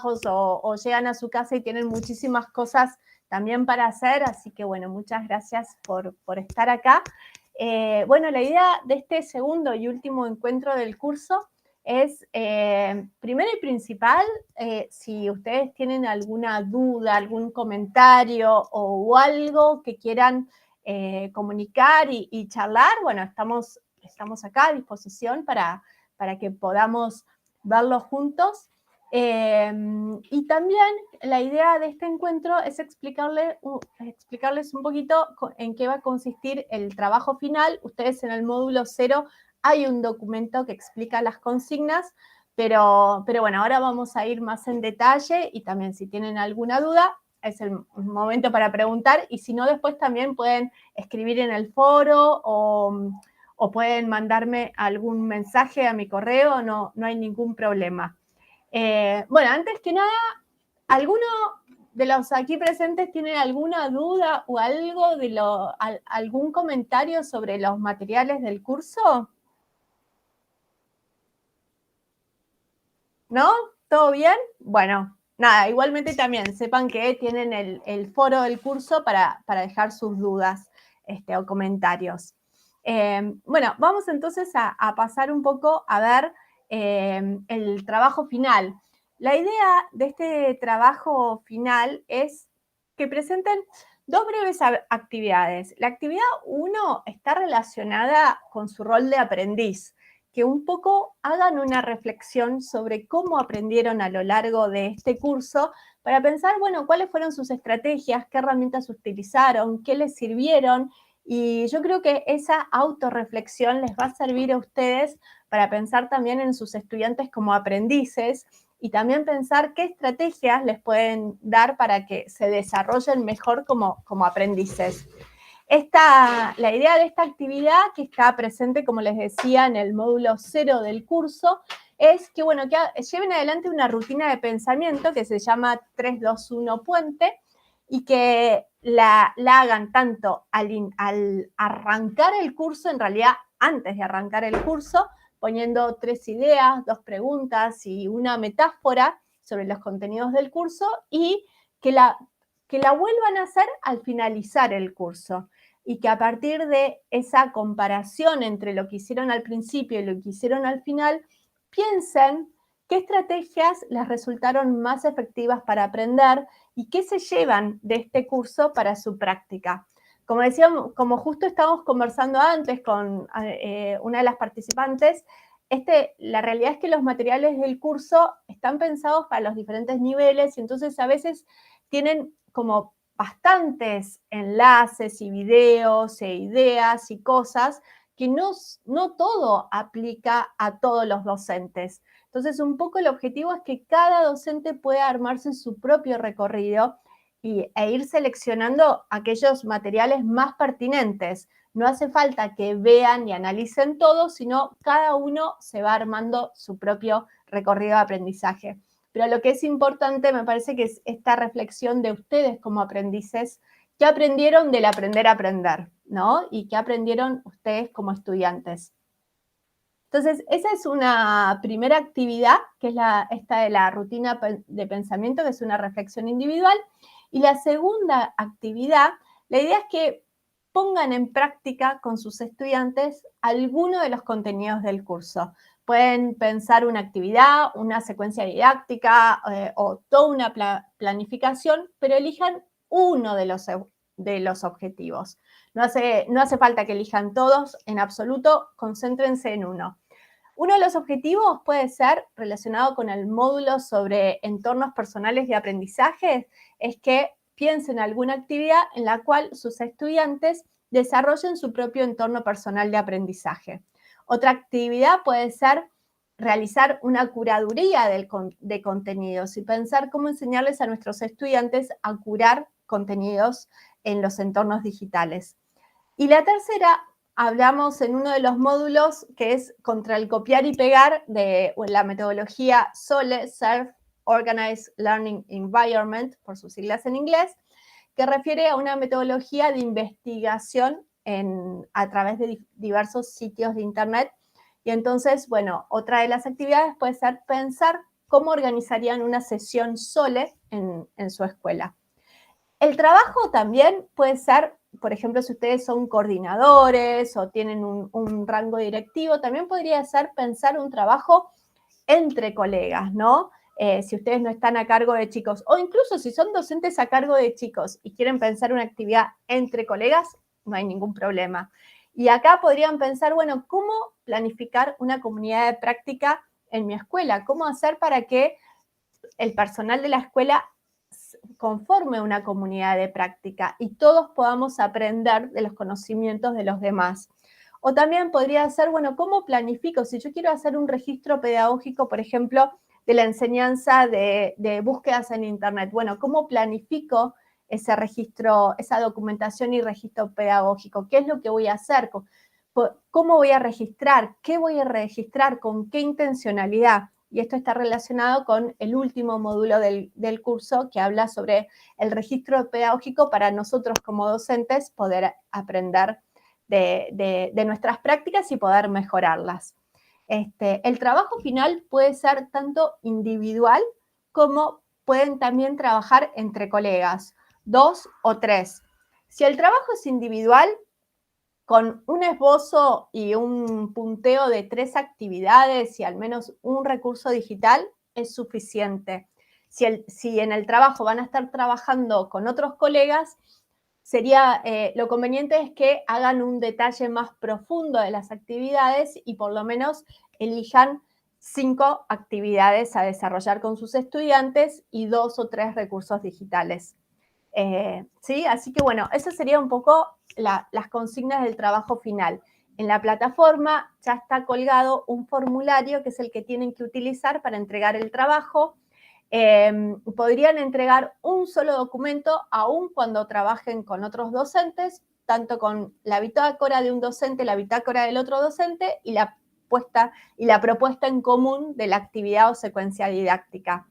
trabajos o llegan a su casa y tienen muchísimas cosas también para hacer, así que bueno, muchas gracias por estar acá. Bueno, la idea de este segundo y último encuentro del curso es, primero y principal, si ustedes tienen alguna duda, algún comentario o algo que quieran comunicar y charlar, bueno, estamos acá a disposición para que podamos verlo juntos. Y también la idea de este encuentro es explicarles un poquito en qué va a consistir el trabajo final. Ustedes en el módulo 0 hay un documento que explica las consignas, pero bueno, ahora vamos a ir más en detalle y también si tienen alguna duda, es el momento para preguntar y si no, después también pueden escribir en el foro o pueden mandarme algún mensaje a mi correo, no hay ningún problema. Bueno, antes que nada, ¿alguno de los aquí presentes tiene alguna duda o algo de algún comentario sobre los materiales del curso? ¿No? ¿Todo bien? Bueno, nada, igualmente también sepan que tienen el foro del curso para dejar sus dudas o comentarios. Bueno, vamos entonces a pasar un poco a ver el trabajo final. La idea de este trabajo final es que presenten dos breves actividades. La actividad 1 está relacionada con su rol de aprendiz, que un poco hagan una reflexión sobre cómo aprendieron a lo largo de este curso para pensar, bueno, cuáles fueron sus estrategias, qué herramientas utilizaron, qué les sirvieron. Y yo creo que esa autorreflexión les va a servir a ustedes para pensar también en sus estudiantes como aprendices y también pensar qué estrategias les pueden dar para que se desarrollen mejor como aprendices. La idea de esta actividad, que está presente, como les decía, en el módulo 0 del curso, es que, bueno, que lleven adelante una rutina de pensamiento que se llama 3-2-1 Puente y que la hagan tanto al arrancar el curso, en realidad antes de arrancar el curso, poniendo 3 ideas, 2 preguntas y una metáfora sobre los contenidos del curso y que la vuelvan a hacer al finalizar el curso y que a partir de esa comparación entre lo que hicieron al principio y lo que hicieron al final, piensen qué estrategias les resultaron más efectivas para aprender y qué se llevan de este curso para su práctica. Como decíamos, como justo estábamos conversando antes con una de las participantes, la realidad es que los materiales del curso están pensados para los diferentes niveles y entonces a veces tienen como bastantes enlaces y videos e ideas y cosas que no todo aplica a todos los docentes. Entonces, un poco el objetivo es que cada docente pueda armarse su propio recorrido e ir seleccionando aquellos materiales más pertinentes. No hace falta que vean y analicen todo, sino cada uno se va armando su propio recorrido de aprendizaje. Pero lo que es importante, me parece que es esta reflexión de ustedes como aprendices, ¿qué aprendieron del aprender a aprender? ¿No? Y qué aprendieron ustedes como estudiantes. Entonces, esa es una primera actividad, que es esta de la rutina de pensamiento, que es una reflexión individual. Y la segunda actividad, la idea es que pongan en práctica con sus estudiantes alguno de los contenidos del curso. Pueden pensar una actividad, una secuencia didáctica o toda una planificación, pero elijan uno de los objetivos. No hace falta que elijan todos en absoluto, concéntrense en uno. Uno de los objetivos puede ser relacionado con el módulo sobre entornos personales de aprendizaje, es que piensen en alguna actividad en la cual sus estudiantes desarrollen su propio entorno personal de aprendizaje. Otra actividad puede ser realizar una curaduría de contenidos y pensar cómo enseñarles a nuestros estudiantes a curar contenidos en los entornos digitales. Y la tercera, hablamos en uno de los módulos que es contra el copiar y pegar de la metodología SOLE, Self-Organized Learning Environment, por sus siglas en inglés, que refiere a una metodología de investigación a través de diversos sitios de internet. Y entonces, bueno, otra de las actividades puede ser pensar cómo organizarían una sesión SOLE en su escuela. El trabajo también puede ser, por ejemplo, si ustedes son coordinadores o tienen un rango directivo, también podría ser pensar un trabajo entre colegas, ¿no? Si ustedes no están a cargo de chicos, o incluso si son docentes a cargo de chicos y quieren pensar una actividad entre colegas, no hay ningún problema. Y acá podrían pensar, bueno, ¿cómo planificar una comunidad de práctica en mi escuela? ¿Cómo hacer para que el personal de la escuela conforme una comunidad de práctica y todos podamos aprender de los conocimientos de los demás? O también podría ser, bueno, ¿cómo planifico? Si yo quiero hacer un registro pedagógico, por ejemplo, de la enseñanza de búsquedas en Internet, bueno, ¿cómo planifico ese registro, esa documentación y registro pedagógico? ¿Qué es lo que voy a hacer? ¿Cómo voy a registrar? ¿Qué voy a registrar? ¿Con qué intencionalidad? Y esto está relacionado con el último módulo del curso que habla sobre el registro pedagógico para nosotros como docentes poder aprender de nuestras prácticas y poder mejorarlas. El trabajo final puede ser tanto individual como pueden también trabajar entre colegas, 2 o 3. Si el trabajo es individual, con un esbozo y un punteo de 3 actividades y al menos un recurso digital es suficiente. Si en el trabajo van a estar trabajando con otros colegas, lo conveniente es que hagan un detalle más profundo de las actividades y por lo menos elijan 5 actividades a desarrollar con sus estudiantes y 2 o 3 recursos digitales. ¿Sí? Así que bueno, eso sería un poco las consignas del trabajo final. En la plataforma ya está colgado un formulario que es el que tienen que utilizar para entregar el trabajo. Podrían entregar un solo documento aun cuando trabajen con otros docentes, tanto con la bitácora de un docente, la bitácora del otro docente y la propuesta en común de la actividad o secuencia didáctica.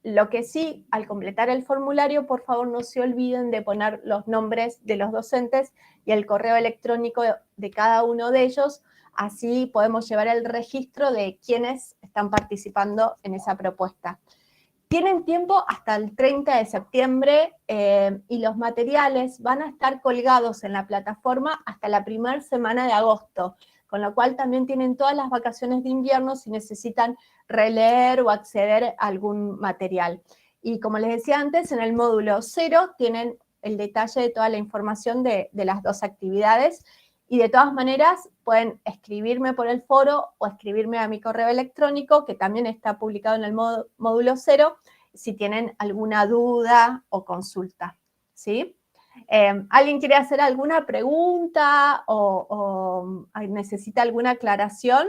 Lo que sí, al completar el formulario, por favor no se olviden de poner los nombres de los docentes y el correo electrónico de cada uno de ellos. Así podemos llevar el registro de quienes están participando en esa propuesta. Tienen tiempo hasta el 30 de septiembre y los materiales van a estar colgados en la plataforma hasta la primera semana de agosto, con lo cual también tienen todas las vacaciones de invierno si necesitan releer o acceder a algún material. Y como les decía antes, en el módulo 0 tienen el detalle de toda la información de las 2 actividades y de todas maneras pueden escribirme por el foro o escribirme a mi correo electrónico, que también está publicado en el módulo 0, si tienen alguna duda o consulta, ¿sí? ¿Alguien quiere hacer alguna pregunta o necesita alguna aclaración?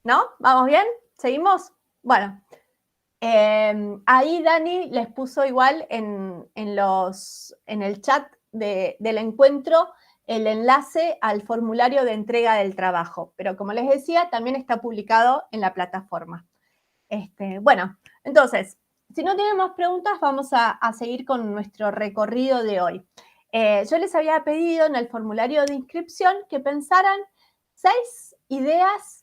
¿No? ¿Vamos bien? ¿Seguimos? Bueno, ahí Dani les puso igual en el chat del encuentro el enlace al formulario de entrega del trabajo, pero como les decía, también está publicado en la plataforma. Bueno, entonces, si no tienen más preguntas, vamos a seguir con nuestro recorrido de hoy. Yo les había pedido en el formulario de inscripción que pensaran 6 ideas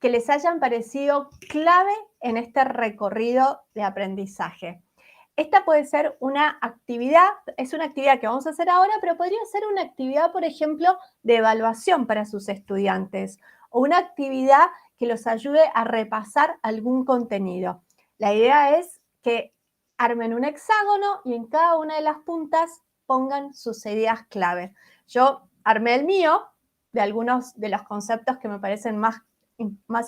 que les hayan parecido clave en este recorrido de aprendizaje. Esta puede ser una actividad, es una actividad que vamos a hacer ahora, pero podría ser una actividad, por ejemplo, de evaluación para sus estudiantes o una actividad que los ayude a repasar algún contenido. La idea es que armen un hexágono y en cada una de las puntas pongan sus ideas clave. Yo armé el mío de algunos de los conceptos que me parecen más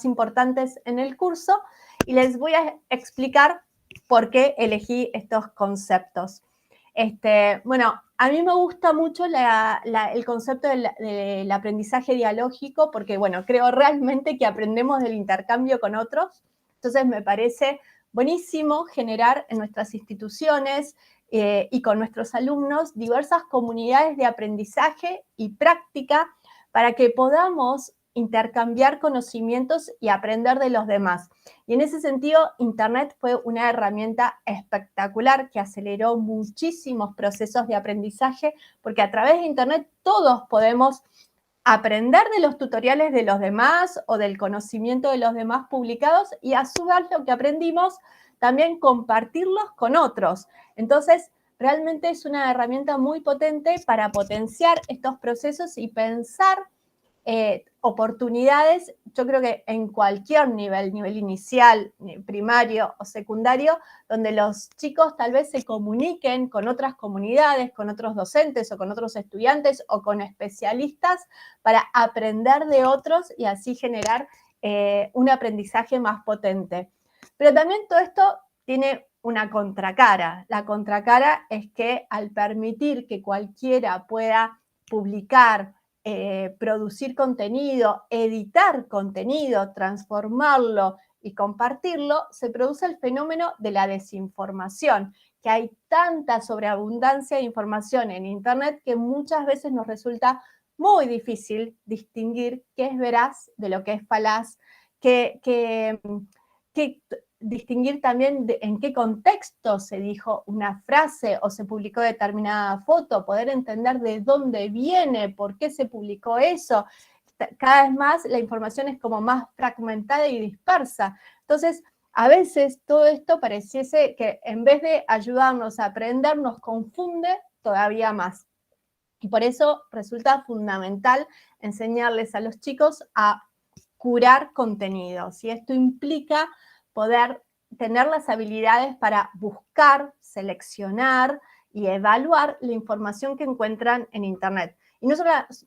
importantes en el curso y les voy a explicar por qué elegí estos conceptos. Bueno, a mí me gusta mucho el concepto del aprendizaje dialógico porque, bueno, creo realmente que aprendemos del intercambio con otros. Entonces, me parece buenísimo generar en nuestras instituciones y con nuestros alumnos diversas comunidades de aprendizaje y práctica para que podamos intercambiar conocimientos y aprender de los demás. Y en ese sentido, Internet fue una herramienta espectacular que aceleró muchísimos procesos de aprendizaje, porque a través de Internet todos podemos aprender de los tutoriales de los demás o del conocimiento de los demás publicados y a su vez lo que aprendimos también compartirlos con otros. Entonces, realmente es una herramienta muy potente para potenciar estos procesos y pensar oportunidades, yo creo que en cualquier nivel inicial, primario o secundario, donde los chicos tal vez se comuniquen con otras comunidades, con otros docentes o con otros estudiantes o con especialistas para aprender de otros y así generar un aprendizaje más potente. Pero también todo esto tiene una contracara. La contracara es que al permitir que cualquiera pueda publicar, producir contenido, editar contenido, transformarlo y compartirlo, se produce el fenómeno de la desinformación, que hay tanta sobreabundancia de información en Internet que muchas veces nos resulta muy difícil distinguir qué es veraz de lo que es falaz, que distinguir también en qué contexto se dijo una frase o se publicó determinada foto, poder entender de dónde viene, por qué se publicó eso. Cada vez más la información es como más fragmentada y dispersa. Entonces, a veces todo esto pareciese que en vez de ayudarnos a aprender, nos confunde todavía más. Y por eso resulta fundamental enseñarles a los chicos a curar contenidos. Y esto implica poder tener las habilidades para buscar, seleccionar y evaluar la información que encuentran en Internet. Y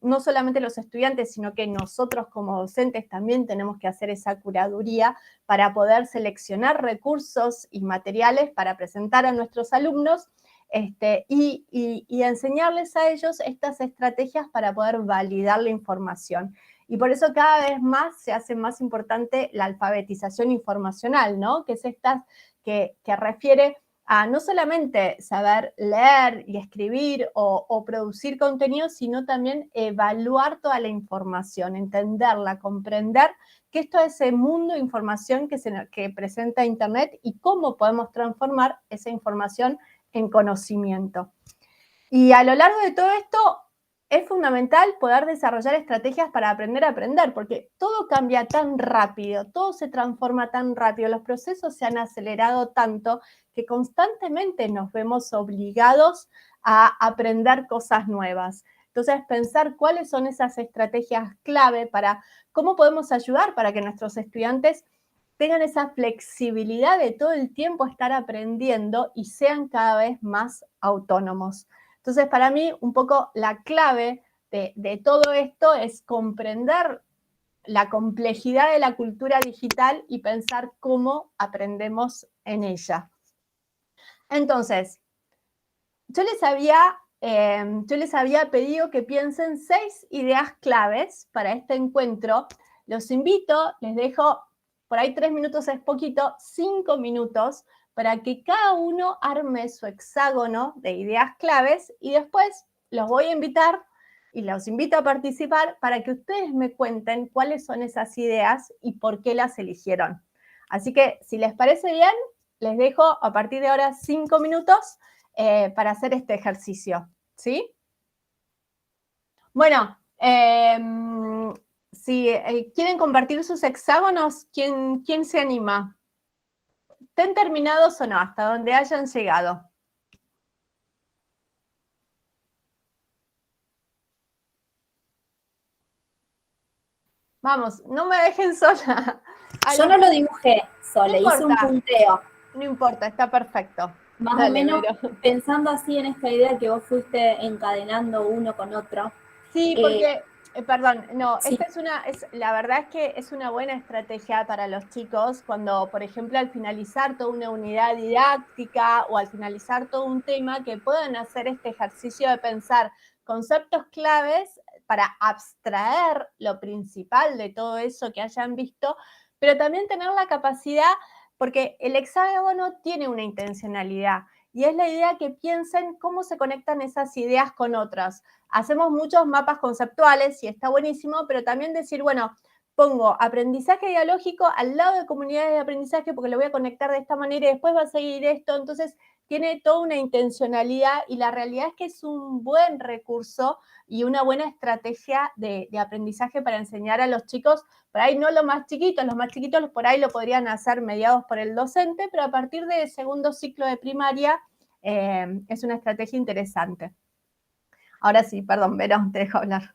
no solamente los estudiantes, sino que nosotros como docentes también tenemos que hacer esa curaduría para poder seleccionar recursos y materiales para presentar a nuestros alumnos y enseñarles a ellos estas estrategias para poder validar la información. Y por eso cada vez más se hace más importante la alfabetización informacional, ¿no? Que es esta que refiere a no solamente saber leer y escribir o producir contenido, sino también evaluar toda la información, entenderla, comprender que esto es el mundo de información que presenta Internet y cómo podemos transformar esa información en conocimiento. Y a lo largo de todo esto, es fundamental poder desarrollar estrategias para aprender a aprender, porque todo cambia tan rápido, todo se transforma tan rápido, los procesos se han acelerado tanto que constantemente nos vemos obligados a aprender cosas nuevas. Entonces, pensar cuáles son esas estrategias clave para cómo podemos ayudar para que nuestros estudiantes tengan esa flexibilidad de todo el tiempo estar aprendiendo y sean cada vez más autónomos. Entonces, para mí, un poco la clave de todo esto es comprender la complejidad de la cultura digital y pensar cómo aprendemos en ella. Entonces, yo les había pedido que piensen 6 ideas claves para este encuentro. Los invito, les dejo, por ahí 3 minutos es poquito, 5 minutos, para que cada uno arme su hexágono de ideas claves y después los voy a invitar y los invito a participar para que ustedes me cuenten cuáles son esas ideas y por qué las eligieron. Así que, si les parece bien, les dejo a partir de ahora 5 minutos para hacer este ejercicio, ¿sí? Bueno, si quieren compartir sus hexágonos, ¿quién se anima? ¿Estén terminados o no? Hasta donde hayan llegado. Vamos, no me dejen sola. Yo no lo dibujé, Sole, no hice un punteo. No importa, está perfecto. Más o menos pensando así en esta idea que vos fuiste encadenando uno con otro. Sí, porque, perdón, no, sí. la verdad es que es una buena estrategia para los chicos cuando, por ejemplo, al finalizar toda una unidad didáctica o al finalizar todo un tema, que puedan hacer este ejercicio de pensar conceptos claves para abstraer lo principal de todo eso que hayan visto, pero también tener la capacidad, porque el hexágono tiene una intencionalidad, y es la idea que piensen cómo se conectan esas ideas con otras. Hacemos muchos mapas conceptuales y está buenísimo, pero también decir, bueno, pongo aprendizaje dialógico al lado de comunidades de aprendizaje porque lo voy a conectar de esta manera y después va a seguir esto. Entonces, tiene toda una intencionalidad y la realidad es que es un buen recurso y una buena estrategia de aprendizaje para enseñar a los chicos, por ahí no los más chiquitos por ahí lo podrían hacer mediados por el docente, pero a partir del segundo ciclo de primaria es una estrategia interesante. Ahora sí, perdón, Vero, te dejo hablar.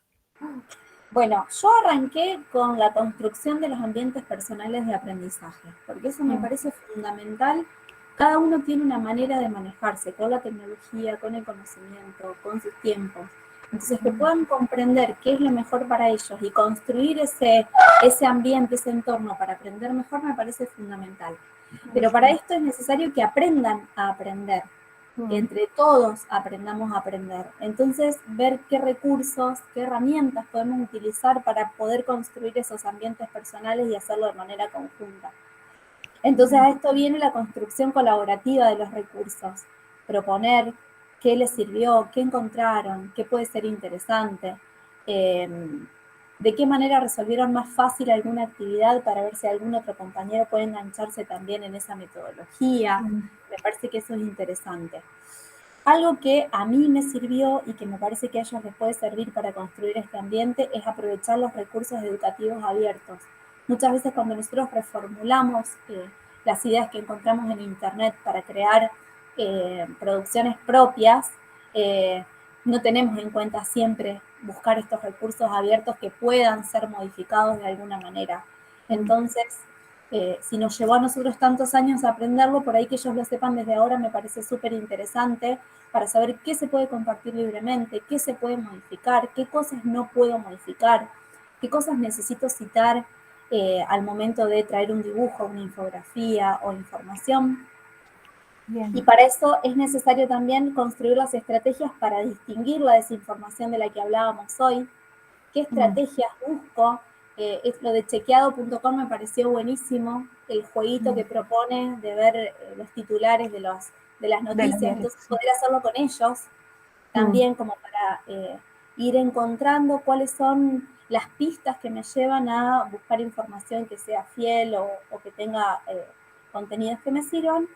Bueno, yo arranqué con la construcción de los ambientes personales de aprendizaje, porque eso me parece fundamental. Cada uno tiene una manera de manejarse con la tecnología, con el conocimiento, con sus tiempos. Entonces, que puedan comprender qué es lo mejor para ellos y construir ese ambiente, ese entorno para aprender mejor, me parece fundamental. Pero para esto es necesario que aprendan a aprender, que entre todos aprendamos a aprender. Entonces, ver qué recursos, qué herramientas podemos utilizar para poder construir esos ambientes personales y hacerlo de manera conjunta. Entonces, a esto viene la construcción colaborativa de los recursos, proponer qué les sirvió, qué encontraron, qué puede ser interesante, de qué manera resolvieron más fácil alguna actividad para ver si algún otro compañero puede engancharse también en esa metodología. Me parece que eso es interesante. Algo que a mí me sirvió y que me parece que a ellos les puede servir para construir este ambiente es aprovechar los recursos educativos abiertos. Muchas veces cuando nosotros reformulamos las ideas que encontramos en Internet para crear producciones propias, no tenemos en cuenta siempre buscar estos recursos abiertos que puedan ser modificados de alguna manera. Entonces, si nos llevó a nosotros tantos años a aprenderlo, por ahí que ellos lo sepan desde ahora me parece súper interesante para saber qué se puede compartir libremente, qué se puede modificar, qué cosas no puedo modificar, qué cosas necesito citar al momento de traer un dibujo, una infografía o información. Bien. Y para eso es necesario también construir las estrategias para distinguir la desinformación de la que hablábamos hoy. ¿Qué estrategias busco? Lo de chequeado.com me pareció buenísimo, el jueguito que propone de ver los titulares de las noticias, entonces poder hacerlo con ellos también como para ir encontrando cuáles son las pistas que me llevan a buscar información que sea fiel o que tenga contenidos que me sirvan.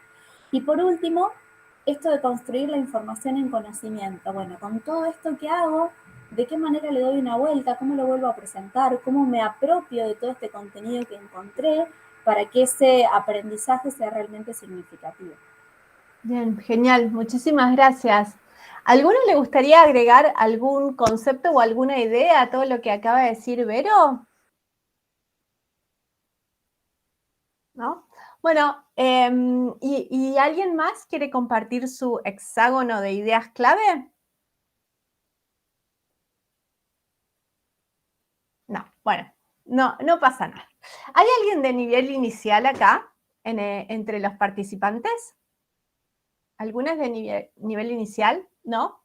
Y por último, esto de construir la información en conocimiento. Bueno, con todo esto que hago, ¿de qué manera le doy una vuelta? ¿Cómo lo vuelvo a presentar? ¿Cómo me apropio de todo este contenido que encontré para que ese aprendizaje sea realmente significativo? Bien, genial. Muchísimas gracias. ¿A alguno le gustaría agregar algún concepto o alguna idea a todo lo que acaba de decir Vero? ¿No? Bueno, ¿y alguien más quiere compartir su hexágono de ideas clave? No, bueno, no pasa nada. ¿Hay alguien de nivel inicial acá, entre los participantes? ¿Algunas de nivel inicial? ¿No?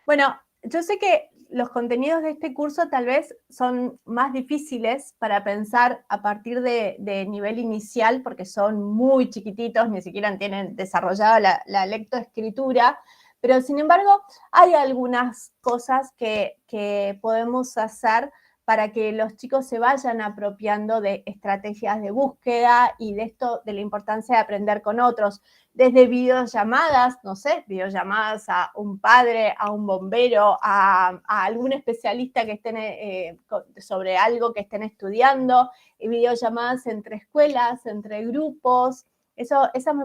Bueno, yo sé que los contenidos de este curso tal vez son más difíciles para pensar a partir de nivel inicial porque son muy chiquititos, ni siquiera tienen desarrollada la lectoescritura, pero sin embargo hay algunas cosas que podemos hacer para que los chicos se vayan apropiando de estrategias de búsqueda y de esto, de la importancia de aprender con otros, desde videollamadas, no sé, videollamadas a un padre, a un bombero, a algún especialista que estén sobre algo que estén estudiando, y videollamadas entre escuelas, entre grupos, esas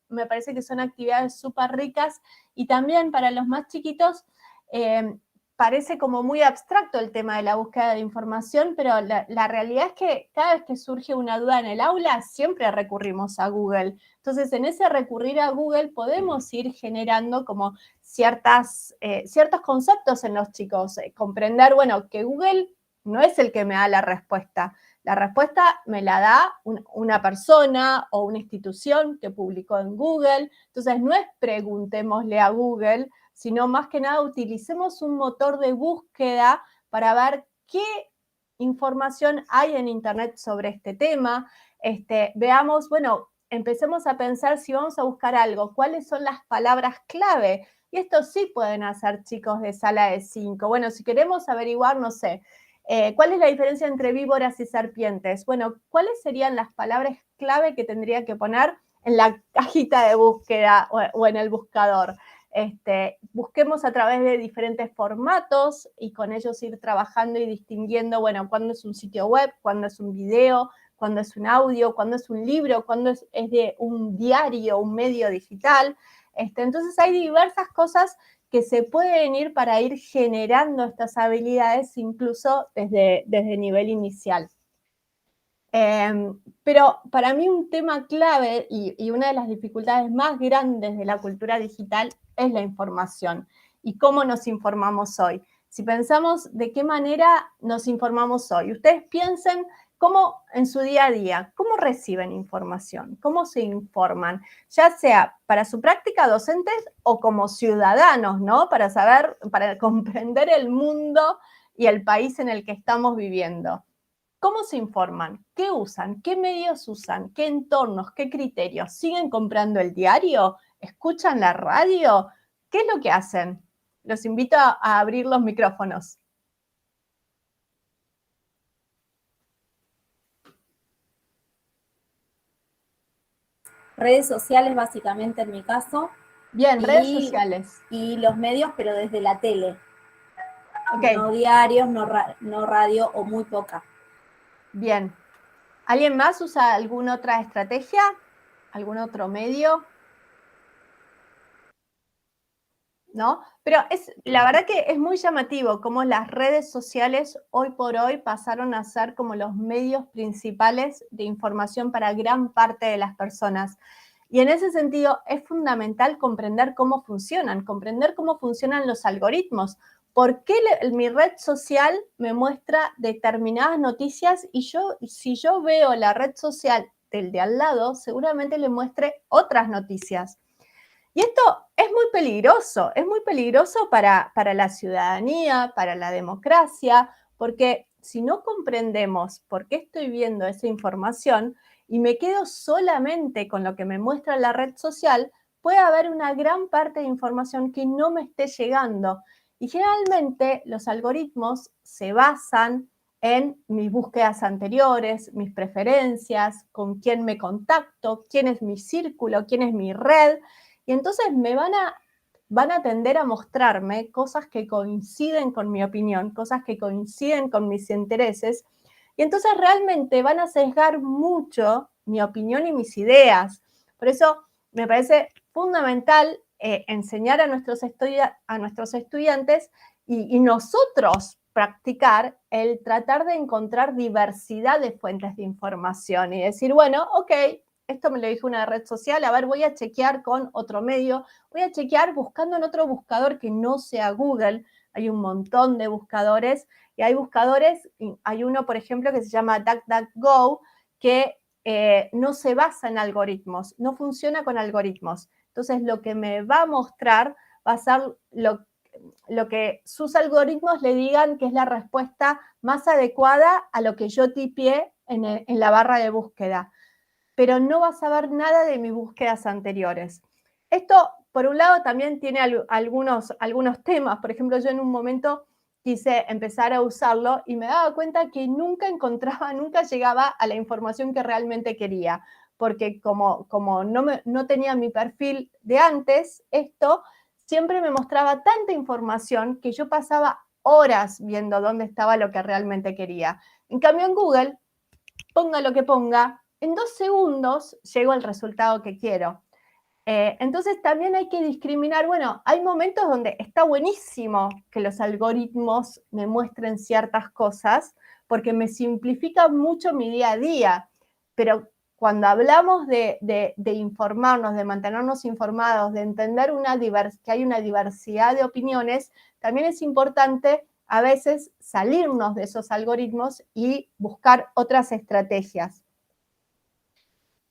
me parece que son actividades súper ricas y también para los más chiquitos parece como muy abstracto el tema de la búsqueda de información, pero la realidad es que cada vez que surge una duda en el aula, siempre recurrimos a Google. Entonces, en ese recurrir a Google podemos ir generando como ciertos conceptos en los chicos. Comprender, bueno, que Google no es el que me da la respuesta. La respuesta me la da una persona o una institución que publicó en Google. Entonces, no es preguntémosle a Google, sino más que nada utilicemos un motor de búsqueda para ver qué información hay en Internet sobre este tema. Veamos, bueno, empecemos a pensar si vamos a buscar algo, cuáles son las palabras clave. Y esto sí pueden hacer chicos de sala de 5. Bueno, si queremos averiguar, no sé, ¿Cuál es la diferencia entre víboras y serpientes? Bueno, ¿cuáles serían las palabras clave que tendría que poner en la cajita de búsqueda o en el buscador? Busquemos a través de diferentes formatos y con ellos ir trabajando y distinguiendo, bueno, cuándo es un sitio web, cuándo es un video, cuándo es un audio, cuándo es un libro, cuándo es de un diario, un medio digital. Entonces hay diversas cosas que se pueden ir para ir generando estas habilidades incluso desde nivel inicial. Pero para mí un tema clave y una de las dificultades más grandes de la cultura digital es la información y cómo nos informamos hoy. Si pensamos de qué manera nos informamos hoy, ustedes piensen cómo en su día a día, cómo reciben información, cómo se informan, ya sea para su práctica docentes o como ciudadanos, ¿no? Para saber, para comprender el mundo y el país en el que estamos viviendo. ¿Cómo se informan? ¿Qué usan? ¿Qué medios usan? ¿Qué entornos? ¿Qué criterios? ¿Siguen comprando el diario? ¿Escuchan la radio? ¿Qué es lo que hacen? Los invito a abrir los micrófonos. Redes sociales, básicamente, en mi caso. Bien, redes sociales. Y los medios, pero desde la tele. Okay. No diarios, no radio o muy poca. Bien. ¿Alguien más usa alguna otra estrategia? ¿Algún otro medio? ¿No? Pero la verdad que es muy llamativo cómo las redes sociales hoy por hoy pasaron a ser como los medios principales de información para gran parte de las personas. Y en ese sentido es fundamental comprender cómo funcionan los algoritmos. ¿Por qué mi red social me muestra determinadas noticias y si yo veo la red social del de al lado, seguramente le muestre otras noticias? Y esto es muy peligroso para la ciudadanía, para la democracia, porque si no comprendemos por qué estoy viendo esa información y me quedo solamente con lo que me muestra la red social, puede haber una gran parte de información que no me esté llegando. Y generalmente los algoritmos se basan en mis búsquedas anteriores, mis preferencias, con quién me contacto, quién es mi círculo, quién es mi red. Y entonces me van a tender a mostrarme cosas que coinciden con mi opinión, cosas que coinciden con mis intereses, y entonces realmente van a sesgar mucho mi opinión y mis ideas. Por eso me parece fundamental enseñar a nuestros estudiantes y nosotros practicar el tratar de encontrar diversidad de fuentes de información y decir, bueno, ok, esto me lo dijo una red social, a ver, voy a chequear con otro medio, voy a chequear buscando en otro buscador que no sea Google. Hay un montón de buscadores y hay buscadores, hay uno, por ejemplo, que se llama DuckDuckGo, que no se basa en algoritmos, no funciona con algoritmos. Entonces, lo que me va a mostrar va a ser lo que sus algoritmos le digan que es la respuesta más adecuada a lo que yo tipié en la barra de búsqueda, pero no vas a ver nada de mis búsquedas anteriores. Esto, por un lado, también tiene algunos temas. Por ejemplo, yo en un momento quise empezar a usarlo y me daba cuenta que nunca llegaba a la información que realmente quería, porque como no tenía mi perfil de antes, esto siempre me mostraba tanta información que yo pasaba horas viendo dónde estaba lo que realmente quería. En cambio, en Google, ponga lo que ponga, en 2 segundos llego al resultado que quiero. Entonces también hay que discriminar, bueno, hay momentos donde está buenísimo que los algoritmos me muestren ciertas cosas porque me simplifica mucho mi día a día, pero cuando hablamos de informarnos, de mantenernos informados, de entender que hay una diversidad de opiniones, también es importante a veces salirnos de esos algoritmos y buscar otras estrategias.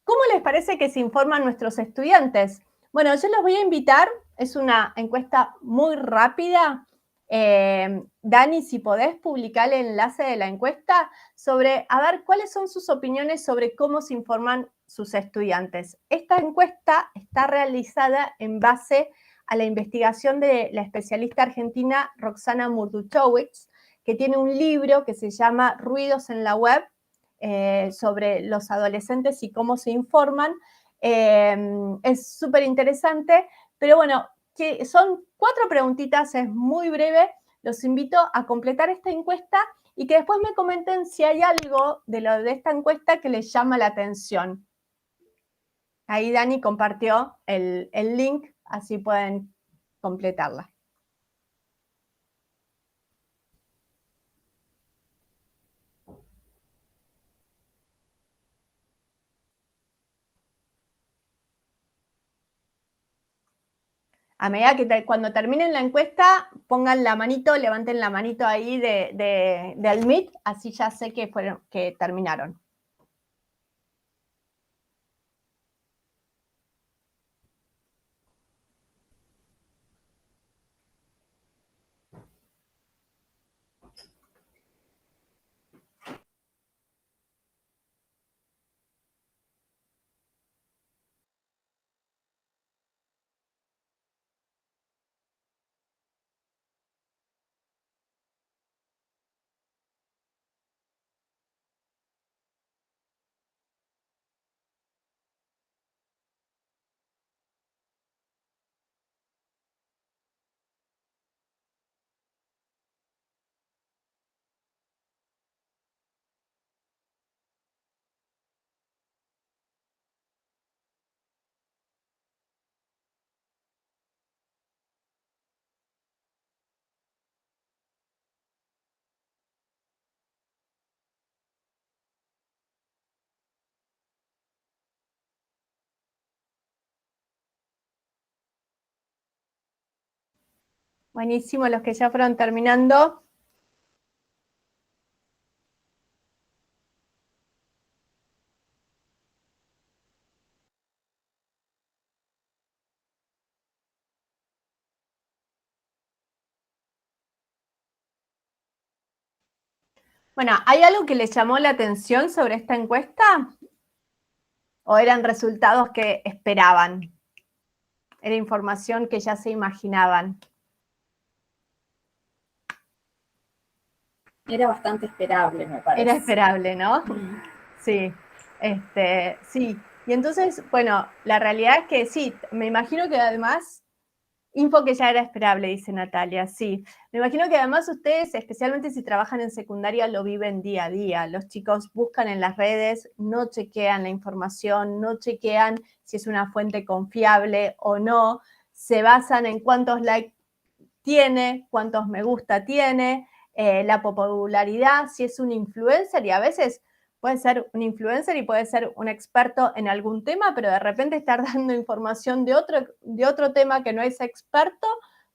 ¿Cómo les parece que se informan nuestros estudiantes? Bueno, yo los voy a invitar, es una encuesta muy rápida. Dani, si podés publicar el enlace de la encuesta sobre, a ver, cuáles son sus opiniones sobre cómo se informan sus estudiantes. Esta encuesta está realizada en base a la investigación de la especialista argentina Roxana Murduchowicz, que tiene un libro que se llama Ruidos en la Web, sobre los adolescentes y cómo se informan. Es súper interesante, pero bueno, que son 4 preguntitas, es muy breve. Los invito a completar esta encuesta y que después me comenten si hay algo de esta encuesta que les llama la atención. Ahí Dani compartió el link, así pueden completarla. A medida que cuando terminen la encuesta, pongan la manito, levanten la manito ahí del Meet, así ya sé que terminaron. Buenísimo, los que ya fueron terminando. Bueno, ¿hay algo que les llamó la atención sobre esta encuesta? ¿O eran resultados que esperaban? ¿Era información que ya se imaginaban? Era bastante esperable, me parece. Era esperable, ¿no? Sí, sí. Y entonces, bueno, la realidad es que sí, me imagino que además, info que ya era esperable, dice Natalia, sí. Me imagino que además ustedes, especialmente si trabajan en secundaria, lo viven día a día. Los chicos buscan en las redes, no chequean la información, no chequean si es una fuente confiable o no, se basan en cuántos likes tiene, cuántos me gusta tiene, la popularidad, si es un influencer, y a veces puede ser un influencer y puede ser un experto en algún tema, pero de repente estar dando información de otro tema que no es experto,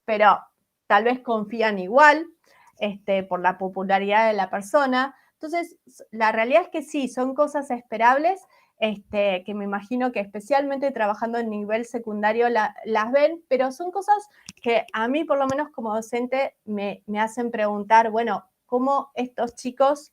pero tal vez confían igual, por la popularidad de la persona. Entonces, la realidad es que sí, son cosas esperables, que me imagino que especialmente trabajando en nivel secundario las ven, pero son cosas que a mí, por lo menos como docente, me hacen preguntar, bueno, ¿cómo estos chicos,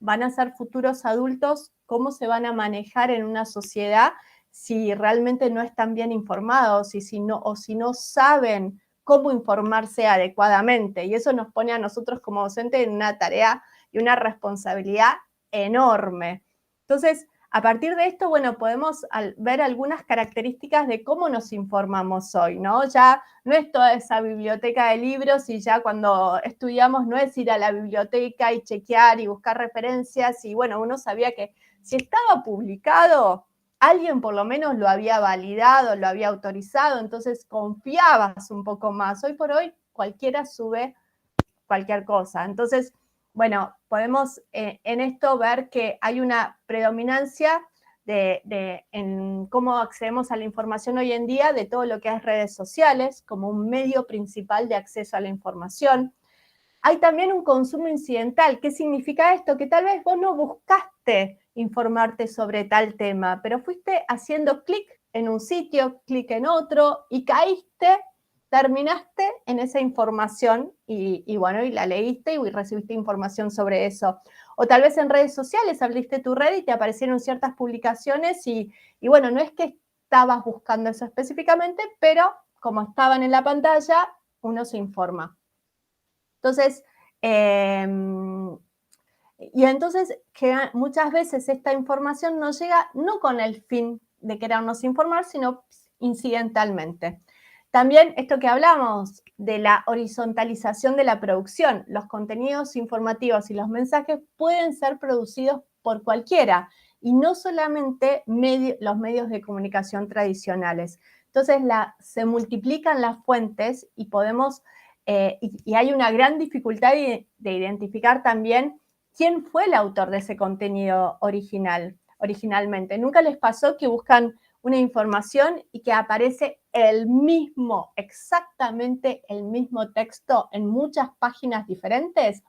van a ser futuros adultos, cómo se van a manejar en una sociedad si realmente no están bien informados y si no saben cómo informarse adecuadamente? Y eso nos pone a nosotros como docentes en una tarea y una responsabilidad enorme. Entonces, a partir de esto, bueno, podemos ver algunas características de cómo nos informamos hoy, ¿no? Ya no es toda esa biblioteca de libros y ya cuando estudiamos no es ir a la biblioteca y chequear y buscar referencias y bueno, uno sabía que si estaba publicado, alguien por lo menos lo había validado, lo había autorizado, entonces confiabas un poco más. Hoy por hoy cualquiera sube cualquier cosa. Entonces, bueno, podemos en esto ver que hay una predominancia en cómo accedemos a la información hoy en día de todo lo que es redes sociales como un medio principal de acceso a la información. Hay también un consumo incidental. ¿Qué significa esto? Que tal vez vos no buscaste informarte sobre tal tema, pero fuiste haciendo clic en un sitio, clic en otro y caíste, terminaste en esa información y bueno, y la leíste y recibiste información sobre eso. O tal vez en redes sociales abriste tu red y te aparecieron ciertas publicaciones y bueno, no es que estabas buscando eso específicamente, pero como estaban en la pantalla, uno se informa. Entonces, Y entonces que muchas veces esta información nos llega no con el fin de querernos informar, sino incidentalmente. También esto que hablamos de la horizontalización de la producción, los contenidos informativos y los mensajes pueden ser producidos por cualquiera y no solamente los medios de comunicación tradicionales. Entonces se multiplican las fuentes y podemos, y hay una gran dificultad de identificar también quién fue el autor de ese contenido originalmente. ¿Nunca les pasó que buscan una información y que aparece exactamente el mismo texto en muchas páginas diferentes?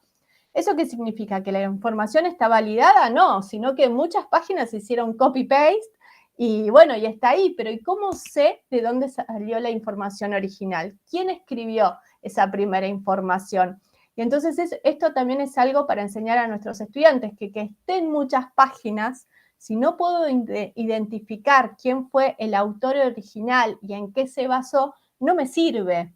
¿Eso qué significa? ¿Que la información está validada? No, sino que muchas páginas hicieron copy-paste y bueno, y está ahí, pero ¿y cómo sé de dónde salió la información original? ¿Quién escribió esa primera información? Y entonces esto también es algo para enseñar a nuestros estudiantes, que estén muchas páginas, si no puedo identificar quién fue el autor original y en qué se basó, no me sirve.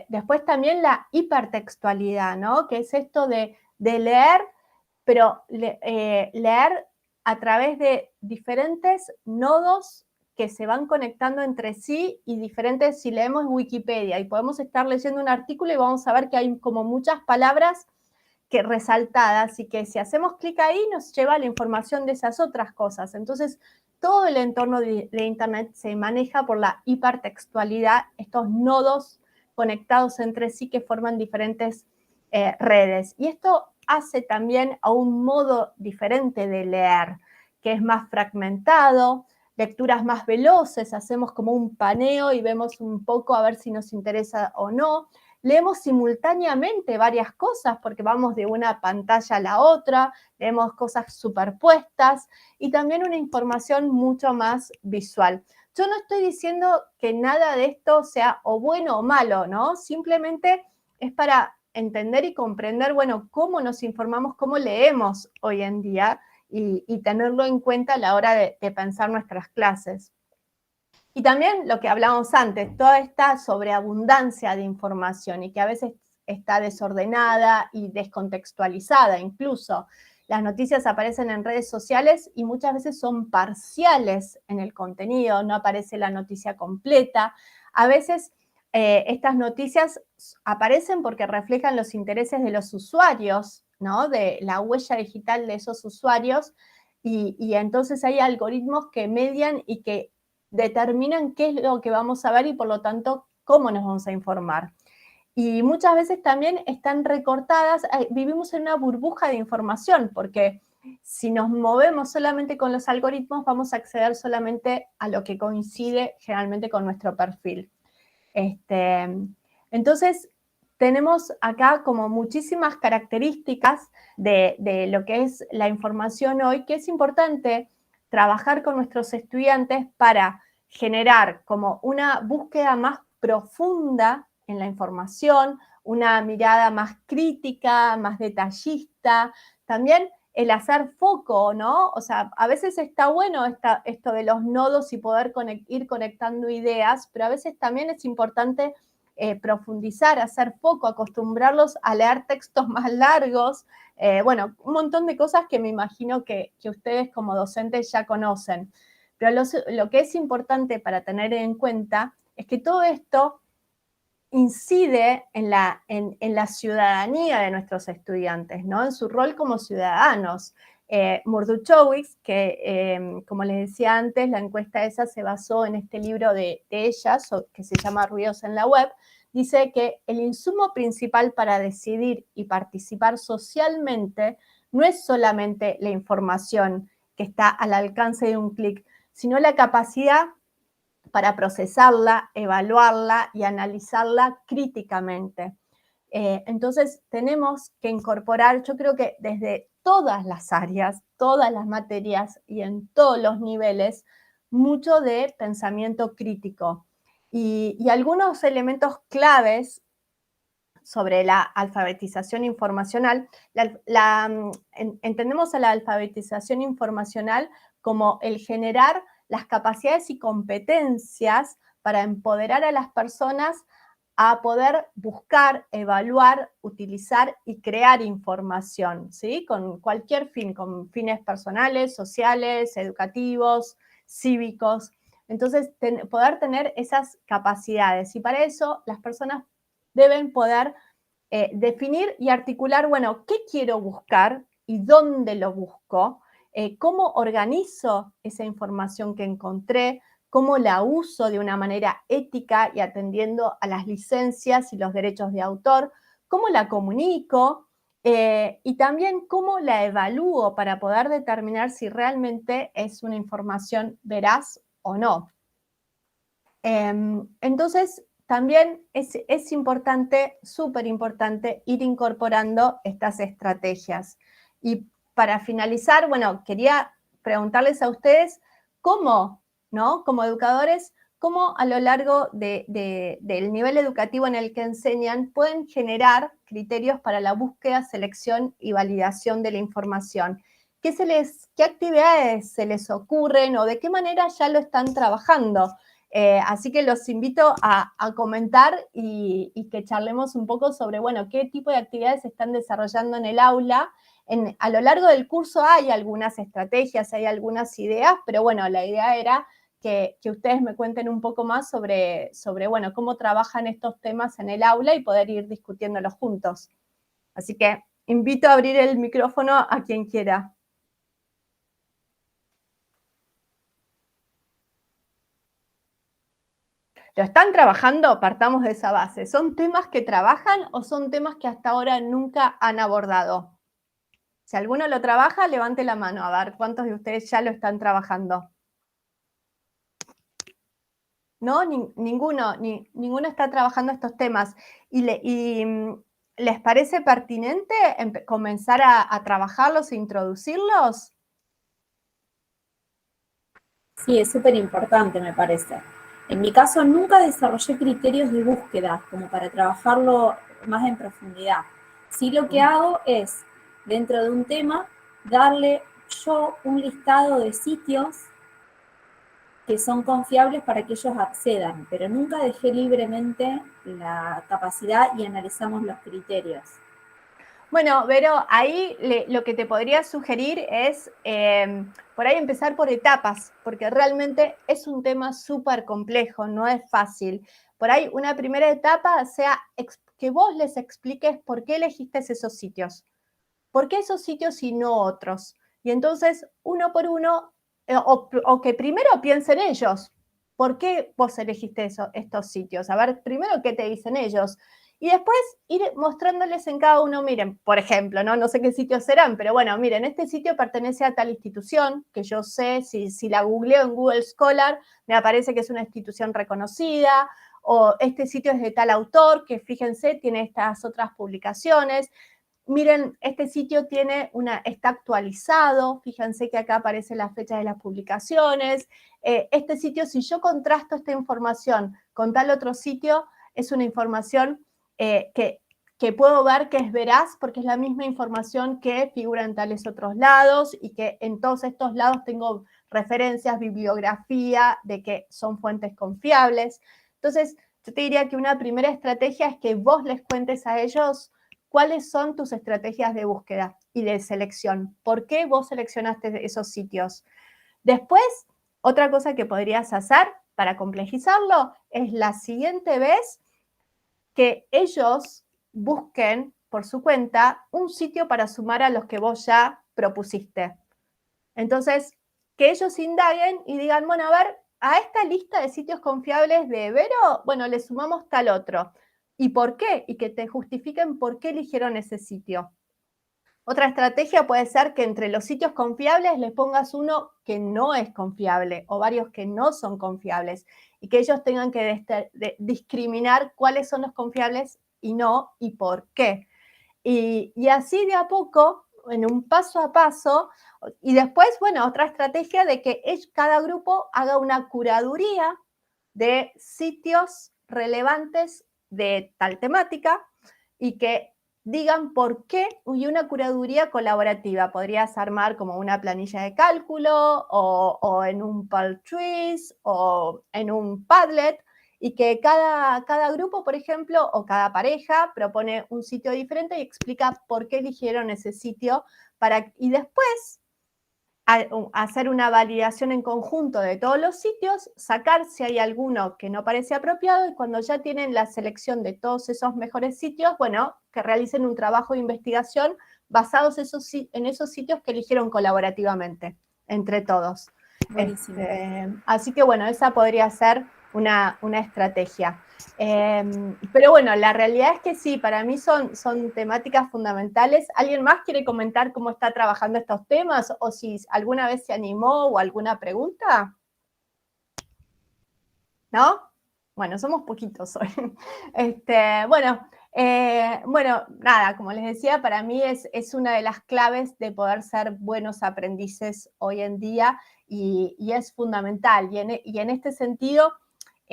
Después también la hipertextualidad, ¿no? Que es esto de leer, pero leer a través de diferentes nodos que se van conectando entre sí y diferentes, si leemos Wikipedia y podemos estar leyendo un artículo y vamos a ver que hay como muchas palabras que resaltadas y que si hacemos clic ahí nos lleva a la información de esas otras cosas. Entonces, todo el entorno de Internet se maneja por la hipertextualidad, estos nodos conectados entre sí que forman diferentes redes. Y esto hace también a un modo diferente de leer, que es más fragmentado, lecturas más veloces, hacemos como un paneo y vemos un poco a ver si nos interesa o no. Leemos simultáneamente varias cosas porque vamos de una pantalla a la otra, leemos cosas superpuestas y también una información mucho más visual. Yo no estoy diciendo que nada de esto sea o bueno o malo, ¿no? Simplemente es para entender y comprender, bueno, cómo nos informamos, cómo leemos hoy en día y tenerlo en cuenta a la hora de pensar nuestras clases. Y también lo que hablábamos antes, toda esta sobreabundancia de información y que a veces está desordenada y descontextualizada incluso. Las noticias aparecen en redes sociales y muchas veces son parciales en el contenido, no aparece la noticia completa. A veces estas noticias aparecen porque reflejan los intereses de los usuarios, ¿no? De la huella digital de esos usuarios y entonces hay algoritmos que median y que determinan qué es lo que vamos a ver y por lo tanto cómo nos vamos a informar. Y muchas veces también están recortadas, vivimos en una burbuja de información porque si nos movemos solamente con los algoritmos vamos a acceder solamente a lo que coincide generalmente con nuestro perfil. Entonces, tenemos acá como muchísimas características de lo que es la información hoy, que es importante trabajar con nuestros estudiantes para generar como una búsqueda más profunda en la información, una mirada más crítica, más detallista, también el hacer foco, ¿no? O sea, a veces está bueno esto de los nodos y poder ir conectando ideas, pero a veces también es importante profundizar, hacer foco, acostumbrarlos a leer textos más largos, bueno, un montón de cosas que me imagino que ustedes como docentes ya conocen. Pero lo que es importante para tener en cuenta es que todo esto incide en la ciudadanía de nuestros estudiantes, ¿no? En su rol como ciudadanos. Murduchowicz, que como les decía antes, la encuesta esa se basó en este libro de ella, que se llama Ruidos en la Web, dice que el insumo principal para decidir y participar socialmente no es solamente la información que está al alcance de un clic, sino la capacidad para procesarla, evaluarla y analizarla críticamente. Entonces tenemos que incorporar, yo creo que desde todas las áreas, todas las materias y en todos los niveles, mucho de pensamiento crítico. Y algunos elementos claves sobre la alfabetización informacional, entendemos a la alfabetización informacional como el generar las capacidades y competencias para empoderar a las personas a poder buscar, evaluar, utilizar y crear información, ¿sí? Con cualquier fin, con fines personales, sociales, educativos, cívicos. Entonces, poder tener esas capacidades. Y para eso las personas deben poder definir y articular, bueno, ¿qué quiero buscar y dónde lo busco? ¿Cómo organizo esa información que encontré? ¿Cómo la uso de una manera ética y atendiendo a las licencias y los derechos de autor? ¿Cómo la comunico? Y también cómo la evalúo para poder determinar si realmente es una información veraz o no. Entonces, también es importante, súper importante, ir incorporando estas estrategias. Y para finalizar, bueno, quería preguntarles a ustedes cómo, ¿no? Como educadores, cómo a lo largo del nivel educativo en el que enseñan pueden generar criterios para la búsqueda, selección y validación de la información. ¿Qué actividades se les ocurren o de qué manera ya lo están trabajando? Así que los invito a comentar y que charlemos un poco sobre, bueno, qué tipo de actividades se están desarrollando en el aula. A lo largo del curso hay algunas estrategias, hay algunas ideas, pero bueno, la idea era que ustedes me cuenten un poco más sobre, bueno, cómo trabajan estos temas en el aula y poder ir discutiéndolos juntos. Así que invito a abrir el micrófono a quien quiera. ¿Lo están trabajando? Partamos de esa base. ¿Son temas que trabajan o son temas que hasta ahora nunca han abordado? Si alguno lo trabaja, levante la mano. A ver, ¿cuántos de ustedes ya lo están trabajando? ¿No? Ninguno está trabajando estos temas. ¿Les parece pertinente comenzar a trabajarlos e introducirlos? Sí, es súper importante, me parece. En mi caso, nunca desarrollé criterios de búsqueda como para trabajarlo más en profundidad. Sí, lo que hago es, dentro de un tema, darle yo un listado de sitios que son confiables para que ellos accedan, pero nunca dejé libremente la capacidad y analizamos los criterios. Bueno, Vero, ahí lo que te podría sugerir es por ahí empezar por etapas, porque realmente es un tema súper complejo, no es fácil. Por ahí una primera etapa sea que vos les expliques por qué elegiste esos sitios. ¿Por qué esos sitios y no otros? Y entonces, uno por uno, o que primero piensen ellos, ¿por qué vos elegiste estos sitios? A ver, primero, ¿qué te dicen ellos? Y después ir mostrándoles en cada uno, miren, por ejemplo, no sé qué sitios serán, pero bueno, miren, este sitio pertenece a tal institución, que yo sé, si la googleo en Google Scholar, me aparece que es una institución reconocida, o este sitio es de tal autor, que fíjense, tiene estas otras publicaciones. Miren, este sitio está actualizado, fíjense que acá aparece la fecha de las publicaciones. Este sitio, si yo contrasto esta información con tal otro sitio, es una información que puedo ver que es veraz porque es la misma información que figura en tales otros lados y que en todos estos lados tengo referencias, bibliografía de que son fuentes confiables. Entonces, yo te diría que una primera estrategia es que vos les cuentes a ellos cuáles son tus estrategias de búsqueda y de selección. ¿Por qué vos seleccionaste esos sitios? Después, otra cosa que podrías hacer para complejizarlo es la siguiente vez que ellos busquen por su cuenta un sitio para sumar a los que vos ya propusiste. Entonces, que ellos indaguen y digan, bueno, a ver, a esta lista de sitios confiables de Vero, bueno, le sumamos tal otro. ¿Y por qué? Y que te justifiquen por qué eligieron ese sitio. Otra estrategia puede ser que entre los sitios confiables les pongas uno que no es confiable o varios que no son confiables y que ellos tengan que discriminar cuáles son los confiables y no y por qué. Y así de a poco, en un paso a paso, y después, bueno, otra estrategia de que cada grupo haga una curaduría de sitios relevantes de tal temática y que digan por qué, y una curaduría colaborativa. Podrías armar como una planilla de cálculo o en un Paltrees o en un Padlet y que cada grupo, por ejemplo, o cada pareja propone un sitio diferente y explica por qué eligieron ese sitio y después hacer una validación en conjunto de todos los sitios, sacar si hay alguno que no parece apropiado y cuando ya tienen la selección de todos esos mejores sitios, bueno, que realicen un trabajo de investigación basados en esos sitios que eligieron colaborativamente entre todos. Así que bueno, esa podría ser una estrategia. Pero bueno, la realidad es que sí, para mí son temáticas fundamentales. ¿Alguien más quiere comentar cómo está trabajando estos temas o si alguna vez se animó o alguna pregunta? ¿No? Bueno, somos poquitos hoy. Bueno, nada, como les decía, para mí es una de las claves de poder ser buenos aprendices hoy en día y es fundamental. Y en este sentido,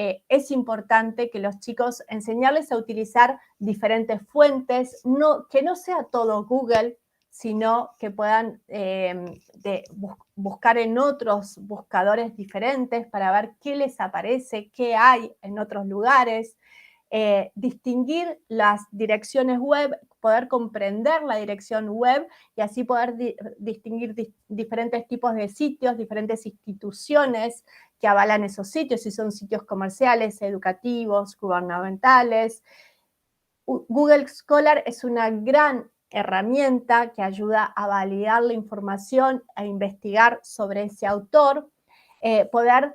es importante que los chicos enseñarles a utilizar diferentes fuentes, que no sea todo Google, sino que puedan buscar en otros buscadores diferentes para ver qué les aparece, qué hay en otros lugares, distinguir las direcciones web, poder comprender la dirección web y así poder distinguir diferentes tipos de sitios, diferentes instituciones que avalan esos sitios, si son sitios comerciales, educativos, gubernamentales. Google Scholar es una gran herramienta que ayuda a validar la información, a investigar sobre ese autor, poder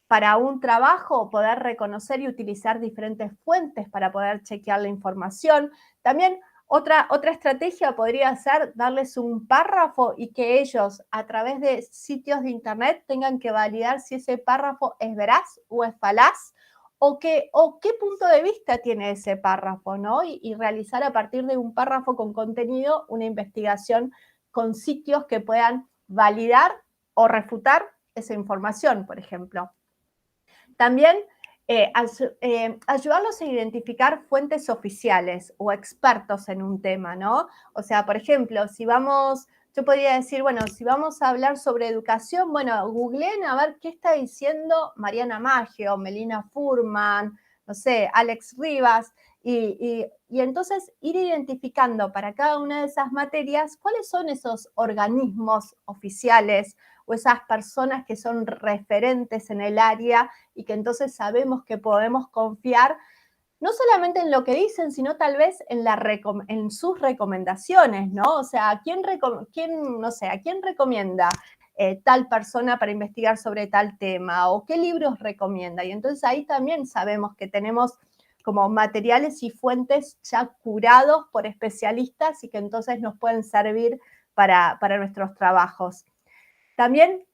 para un trabajo, poder reconocer y utilizar diferentes fuentes para poder chequear la información. También otra estrategia podría ser darles un párrafo y que ellos a través de sitios de internet tengan que validar si ese párrafo es veraz o es falaz o qué punto de vista tiene ese párrafo, ¿no? Y realizar a partir de un párrafo con contenido una investigación con sitios que puedan validar o refutar esa información, por ejemplo. También ayudarlos a identificar fuentes oficiales o expertos en un tema, ¿no? O sea, por ejemplo, yo podría decir, bueno, si vamos a hablar sobre educación, bueno, googleen a ver qué está diciendo Mariana Maggio, Melina Furman, no sé, Alex Rivas, y entonces ir identificando para cada una de esas materias cuáles son esos organismos oficiales o esas personas que son referentes en el área y que entonces sabemos que podemos confiar no solamente en lo que dicen, sino tal vez en sus recomendaciones, ¿no? O sea, ¿a quién recomienda tal persona para investigar sobre tal tema? ¿O qué libros recomienda? Y entonces ahí también sabemos que tenemos como materiales y fuentes ya curados por especialistas y que entonces nos pueden servir para nuestros trabajos. También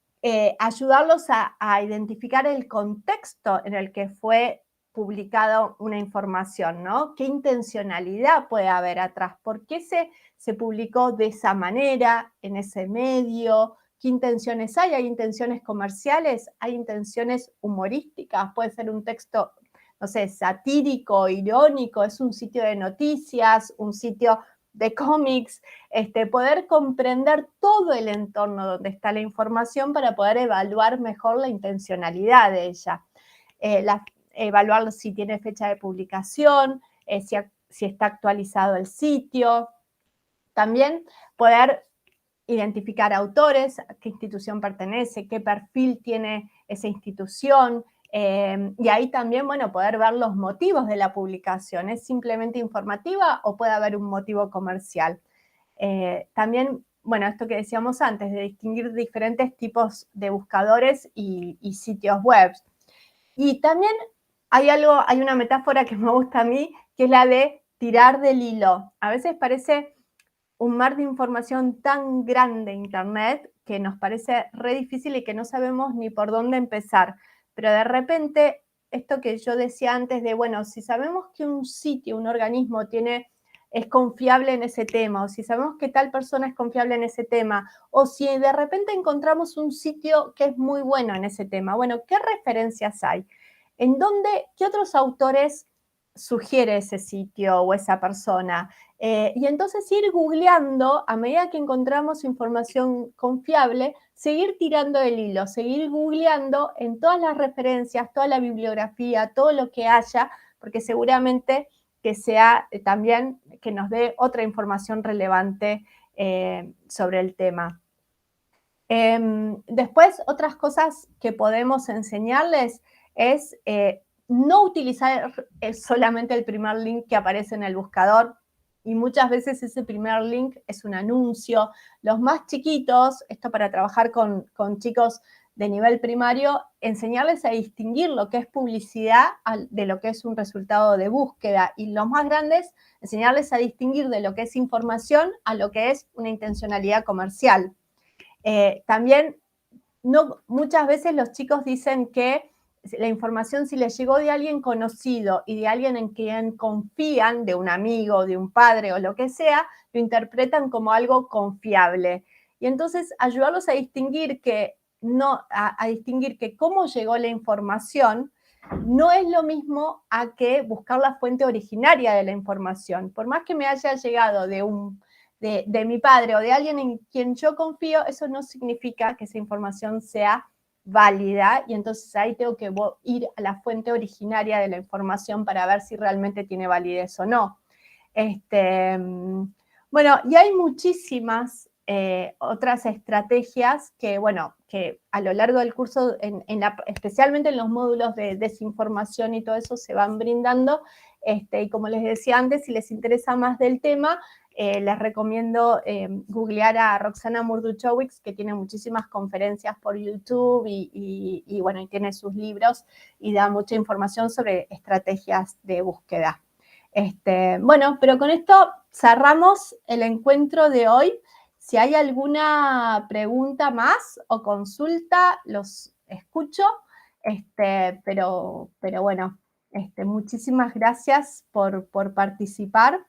ayudarlos a identificar el contexto en el que fue publicado una información, ¿no? ¿Qué intencionalidad puede haber atrás? ¿Por qué se publicó de esa manera, en ese medio? ¿Qué intenciones hay? ¿Hay intenciones comerciales? ¿Hay intenciones humorísticas? Puede ser un texto, no sé, satírico, irónico, es un sitio de noticias, un sitio de cómics, poder comprender todo el entorno donde está la información para poder evaluar mejor la intencionalidad de ella. Evaluar si tiene fecha de publicación, si está actualizado el sitio. También poder identificar autores, a qué institución pertenece, qué perfil tiene esa institución, y ahí también, bueno, poder ver los motivos de la publicación. ¿Es simplemente informativa o puede haber un motivo comercial? También, bueno, esto que decíamos antes, de distinguir diferentes tipos de buscadores y sitios web. Y también hay una metáfora que me gusta a mí, que es la de tirar del hilo. A veces parece un mar de información tan grande internet que nos parece re difícil y que no sabemos ni por dónde empezar. Pero de repente, esto que yo decía antes de, bueno, si sabemos que un sitio, un organismo es confiable en ese tema, o si sabemos que tal persona es confiable en ese tema, o si de repente encontramos un sitio que es muy bueno en ese tema, bueno, ¿qué referencias hay? ¿Qué otros autores sugiere ese sitio o esa persona? Y entonces ir googleando, a medida que encontramos información confiable, seguir tirando el hilo, seguir googleando en todas las referencias, toda la bibliografía, todo lo que haya, porque seguramente que sea también que nos dé otra información relevante sobre el tema. Después, otras cosas que podemos enseñarles es no utilizar solamente el primer link que aparece en el buscador, y muchas veces ese primer link es un anuncio. Los más chiquitos, esto para trabajar con chicos de nivel primario, enseñarles a distinguir lo que es publicidad de lo que es un resultado de búsqueda, y los más grandes, enseñarles a distinguir de lo que es información a lo que es una intencionalidad comercial. También muchas veces los chicos dicen que la información, si les llegó de alguien conocido y de alguien en quien confían, de un amigo, de un padre o lo que sea, lo interpretan como algo confiable. Y entonces ayudarlos a distinguir que distinguir que cómo llegó la información no es lo mismo a que buscar la fuente originaria de la información. Por más que me haya llegado de mi padre o de alguien en quien yo confío, eso no significa que esa información sea válida, y entonces ahí tengo que ir a la fuente originaria de la información para ver si realmente tiene validez o no. Bueno, y hay muchísimas otras estrategias que, bueno, que a lo largo del curso, especialmente en los módulos de desinformación y todo eso, se van brindando. Y como les decía antes, si les interesa más del tema, les recomiendo googlear a Roxana Murduchowicz, que tiene muchísimas conferencias por YouTube y bueno, y tiene sus libros y da mucha información sobre estrategias de búsqueda. Bueno, pero con esto cerramos el encuentro de hoy. Si hay alguna pregunta más o consulta, los escucho. Pero bueno, muchísimas gracias por participar.